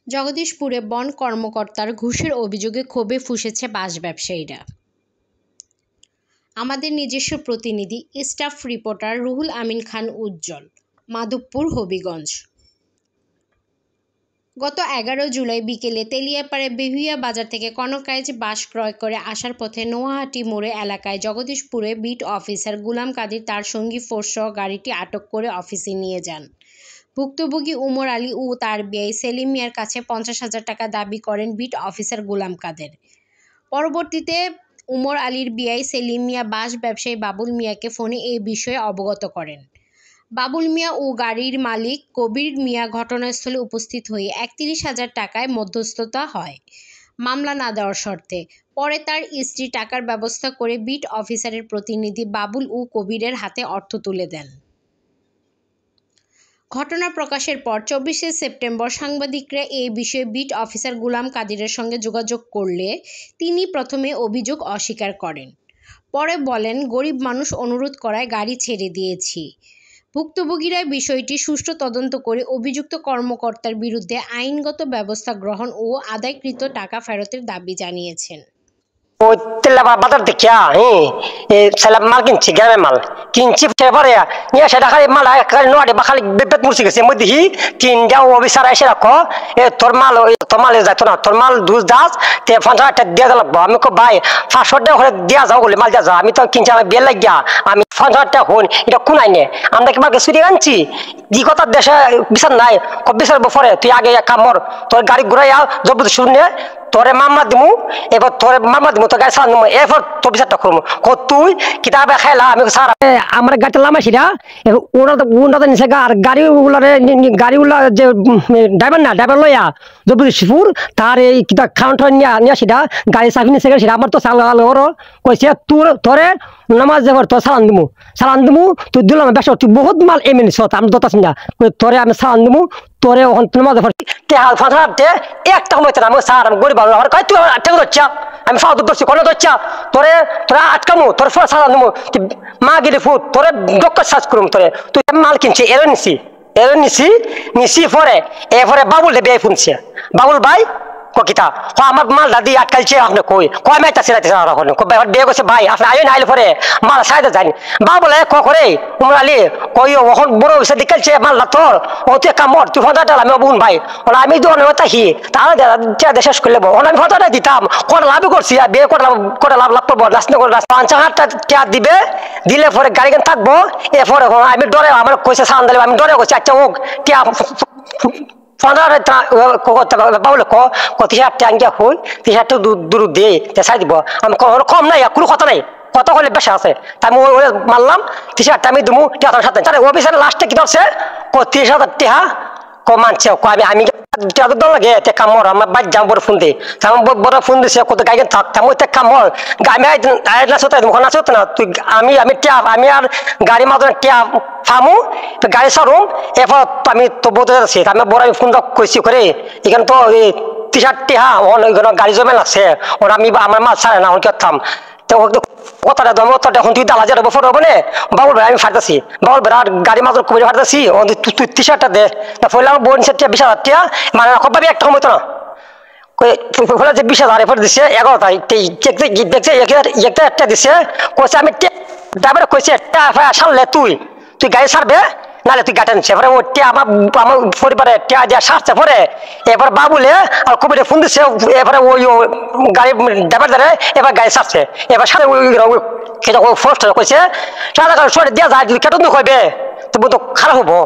জগদীশপুরে বন কর্মকর্তার ঘুষের অভিযোগে ক্ষোভে ফুঁসেছে বাঁশ ব্যবসায়ীরা। আমাদের নিজস্ব প্রতিনিধি স্টাফ রিপোর্টার রুহুল আমিন খান উজ্জ্বল, মাধবপুর, হবিগঞ্জ। গত 11 জুলাই বিকেলে তেলিয়াপাড়ে বেহুইয়া বাজার থেকে কনকাইজ বাঁশ ক্রয় করে আসার পথে নোয়াহাটি মোড়ে এলাকায় জগদীশপুরে বিট অফিসার গুলাম কাদির তার সঙ্গী ফোর্সসহ গাড়িটি আটক করে অফিসে নিয়ে যান। ভুক্তভোগী উমর আলী ও তার বেয়াই সেলিম মিয়ার কাছে 50,000 টাকা দাবি করেন বিট অফিসার গুলাম কাদের। পরবর্তীতে উমর আলীর বেয়াই সেলিম মিয়া বাঁশ ব্যবসায়ী বাবুল মিয়াকে ফোনে এই বিষয়ে অবগত করেন। বাবুল মিয়া ও গাড়ির মালিক কবির মিয়া ঘটনাস্থলে উপস্থিত হয়ে 31,000 টাকায় মধ্যস্থতা হয় মামলা না দেওয়ার শর্তে। পরে তার স্ত্রী টাকার ব্যবস্থা করে বিট অফিসারের প্রতিনিধি বাবুল ও কবিরের হাতে অর্থ তুলে দেন। ঘটনা প্রকাশের পর 24শে সেপ্টেম্বর সাংবাদিকরা এই বিষয়ে বিট অফিসার গুলাম কাদিরের সঙ্গে যোগাযোগ করলে তিনি প্রথমে অভিযোগ অস্বীকার করেন। পরে বলেন, গরিব মানুষ অনুরোধ করায় গাড়ি ছেড়ে দিয়েছি। ভুক্তভোগীরা বিষয়টি সুষ্ঠু তদন্ত করে অভিযুক্ত কর্মকর্তার বিরুদ্ধে আইনগত ব্যবস্থা গ্রহণ ও আদায়কৃত টাকা ফেরতের দাবি জানিয়েছেন। বাজার দেখিয়া মাল কিনছি, গ্রামের মাল কিনছি, পরে নিয়ে এসে দেখা মাল নোয়াটে বা খালি বেত মুড়ছি গেছে। মই দেখি কিনটা অফিসার এসে রাখো তোর মাল যাইতো না, তোর মাল দুধ দাস 50,000 টাকা দিয়ে লাগবো। আমি ভাই 500 টাকা করে দিয়া যাও বলে মাল দিয়া যাও, আমি তো কিনছি আমার বিয়ে লাগিয়া আমি 50,000 টাকা হন এটা কোন আইনে আমরা কি মাকে চুরি আনছি? যে কথা দেশে বিচার নাই বিচার পরে তুই আগে এক কাম কর, তোর গাড়ি ঘুরাইয়া জবরদস্তি শুনে তোরে মামলা দিমু, এবার তোরে মামলা দিমু, তোর গাড়ি চালান দিমু, এরপর তোর বিচারটা করবো। তুই কিতাবে খাইলা আমি স্যার আমার গাড়িটা লামাইছিরা ওনাদের নিচে আর গাড়িগুলা যে ড্রাইভার লইয়া জবরদস্তিপুর তার এই কিতা খাউন্ট নিয়ে আসিরা গাড়ি চাবি নিচে গেছিরা আমার তো চালানো কইছে তোরে নামাজ যাবার তোর চালান দিমু তুই দিলাম বেসর তুই বহুত মাল এমনি নিছ আমি দতাছি না তোরে আমি চালান দিমু তোরে নামাজ একটা সময় আমি স্যার আমি গরিব তুই ধরছা আমি ফাও ধরছি কোনো ধরছা তোরা আটকামু তোর ফল চালান দিমু মা গেলে ফুট তোরে দক্ষ সাজ করুম তোরে তুই মাল কিনছি এর নিছি পরে এরপরে বাবুল বে শুনছে বাবুল ভাই কিতা আমার মাল দাদি আটকাইছে আপনি কয় মাইটা সিরাইতে বিয়ে করছে ভাই আপনি আইন আইলে পরে মাল সাইডে যায়নি বা বলে করে উমরালি কই ওখন বড় হয়েছে দেখাইছে মাল না তোর ও তুই কামড় তুই 50,000 টাকা আমি বোন ভাই ওরা আমি দোকানে তাহি তাহলে শেষ করলে আমি 50,000 টাকা দিতাম কোন লাভই করছি আর বিয়ে করে লাভ করবো রাস্তা করে 50,000 টাকা দিবে দিলে পরে গাড়ি গান থাকবো এরপরে আমি ডরে আমার কইছে সান দিলে আমি ডরে করছি আচ্ছা হোক টিয়া 50,000 টাকা হই 30,000 দূর দিয়ে চাই দিব আমি কম নাই কোনো কথা নাই কত হলে বেশি আছে তাই আমি মারলাম 30,000 টাকা আমি দেবো সাথে অফিসার লাস্টে কি ধরছে 30,000 টাকা মানছে আমি লাগে কামড় আমার বাইক যাম বড় ফোন দিই বড় ফোন দিছে কত গাড়ি থাকতাম ওই কামড় আমি নাচতে না তুই আমি আর গাড়ি মাঝে ট্যাপ ফামু গাড়ি সারুম এরপর আমি তো বলতে যাচ্ছি আমি বড় আমি ফোনটা কইছি করে এখানে তো 30,000 টাকা গাড়ি জমে লাগছে ওরা আমি আমার মাছ ছাড়ে না থাম কথাটা এখন তুই দালা যাবো ফটো হবে না বাবুল ভাই আমি ফাটাছি বাবুল ভাই আর গাড়ি মাত্র কবিরে ফাটাছি তুই 30,000 টাকা দে না ফলে আমার বোন 20,000 টাকা মানে খুব ভাবি একটা কমতো না যে 20,000 এরপর দিচ্ছে 11 তারিখ দেখছে একটা দিচ্ছে কইছে আমি ড্রাইভার কইছে সারলে তুই গাড়ি ছাড়বে নাহলে তুই গাড়ি নিচ্ছে এবারে ওটা আমার পরিবারে টিয়া দেওয়া সারছে পরে এবার বাবুলে আর কবিরে ফোন দিচ্ছে এবারে ওই গাড়ি ড্রাইভার ধরে এবার গাড়ি ছাড়ছে এবার সাথে ফোর্স কইছে সাদা কারণ সরে দেওয়া যায় যদি কেটে কইবে তবু তো খারাপ হবো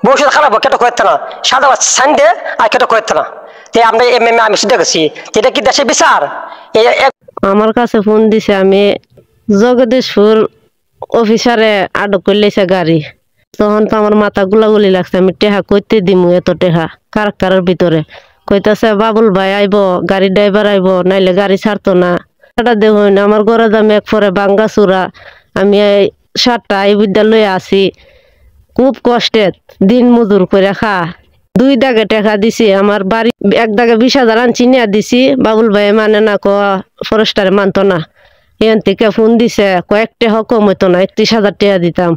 ভবিষ্যৎ খারাপ হবো কেটে কয়েতে না সাদা সাইন দে আর কেটে কয়েতে না তে আমরা আমি শুধু গেছি এটা কি দেশে বিচার? আমার কাছে ফোন দিছে আমি জগদীশপুর অফিসারে আটক করলেছে গাড়ি তখন তো আমার মাথা গুলাগুলি লাগছে আমি টেহা কইতে দিমু এত টেহা কারকারের ভিতরে কইতাছে বাবুল ভাই আইব গাড়ি ড্রাইভার আইব নাইলে গাড়ি ছাড়তো না এটা দেখুন আমার ঘরে দামে এক পরে বাঙ্গা চূড়া আমি 7টা এই বিদ্যালয়ে আছি খুব কষ্টে দিন মজুর করে খা 2 দাগে টাকা দিছি আমার বাড়ি 1 দাগে 20,000 আনছি নিয়ে দিছি বাবুল ভাই মানে না ফরেস্টারে মানতো না এখান থেকে ফোন দিছে কয়েকটা কম হইতো না 31,000 টাকা দিতাম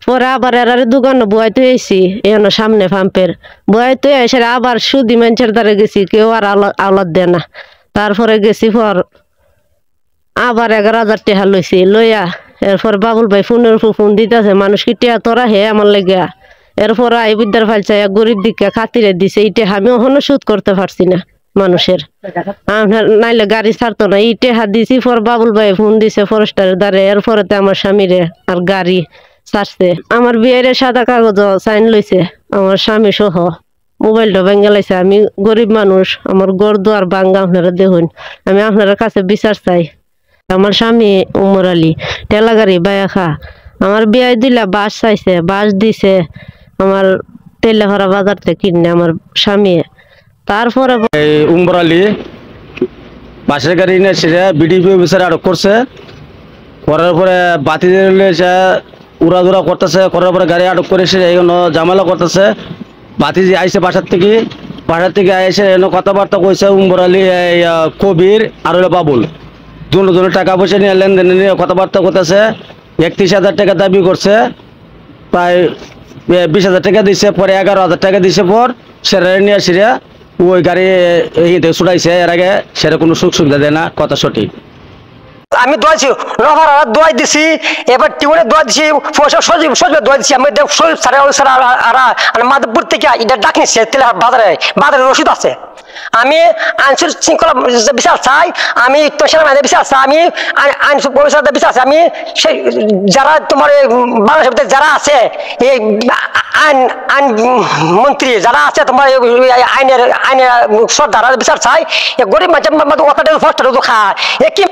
পরে আবার এর দোকানে বয়াইতে এসি এখানে সামনে পাম্পের বয়াইতে এসে আবার সুদি মানুষের দ্বারা গেছি কেউ আর আওলাদ দেয় না। তারপরে গেছি পর আবার 11,000 টাকা লইছি লইয়া এরপর বাবুল ভাই ফোনের উপর ফোন দিতেছে মানুষ কি টিয়া তোরা হে আমার লেগে। এরপর আই বিদ্যার ফাইল চাই গরিব দিকে খাতিরে দিছে এইটা আমি ওখানে শোধ করতে পারছি না মানুষের নাইলে গাড়ি ছাড়তো না ইটে হাত দিছি। পর বাবুল ভাই ফোন দিছে ফরেস্টারের দ্বারে এরপরে আমার স্বামীরে আর গাড়ি ছাড়ছে। আমার বিয়ের সাদা কাগজ সাইন লইছে আমার স্বামী সহ মোবাইলটা ভেঙে লাইছে। আমি গরিব মানুষ আমার গড় দুয়ার ভাঙ্গা আপনারা দেখুন আমি আপনার কাছে বিচার চাই। আমার স্বামী উমর আলী ঠেলা গাড়ি বায়াখা আমার বিয়ে দিলা বাস চাইছে বাস দিছে আমার তেলেহরা বাজার থেকে কিনে আমার স্বামী। তারপরে উমর আলী বাসের গাড়ি নিয়ে এসে বিডিপি অফিসারে আটক করছে। করার পরে বাতি এসে উড়াধুরা করতেছে করার পরে গাড়ি আটক করে এসে এই ঝামেলা করতেছে। বাতিজি আইসে বাসার থেকে এসে কথাবার্তা কইছে উমর আলী কবির আর হলো বাবুল দুজনের টাকা পয়সা নিয়ে লেনদেন নিয়ে কথাবার্তা করতেছে। 31,000 টাকা দাবি করছে প্রায় 20,000 টাকা দিছে পরে 11,000 টাকা দিছে পর সেরা নিয়ে সেরা ওই গাড়ি ছুটাইছে। এর আগে সেরা কোনো সুখ সুবিধা দেয় না কথা সঠিক। আমি দোয়াইছি নফার দোয়াই দিছি এবার টিউনে দোয়া দিছি পয়সা সজীব দোয়া দিছি আমি সজীব স্যার মাধবপুর থেকে এটা ডাক নিচ্ছে তেলে বাজারে রসিদ আছে। আমি আইনসুর শৃঙ্খলা বিচার চাই আমি সেনাবাহিনী বিচার চাই আমি আইন বিচার চাই আমি সেই যারা তোমার বাংলাদেশের যারা আছে এই আইন মন্ত্রী যারা আছে তোমার আইনের সর্দার বিচার চাই গরিব মানুষ খায় কি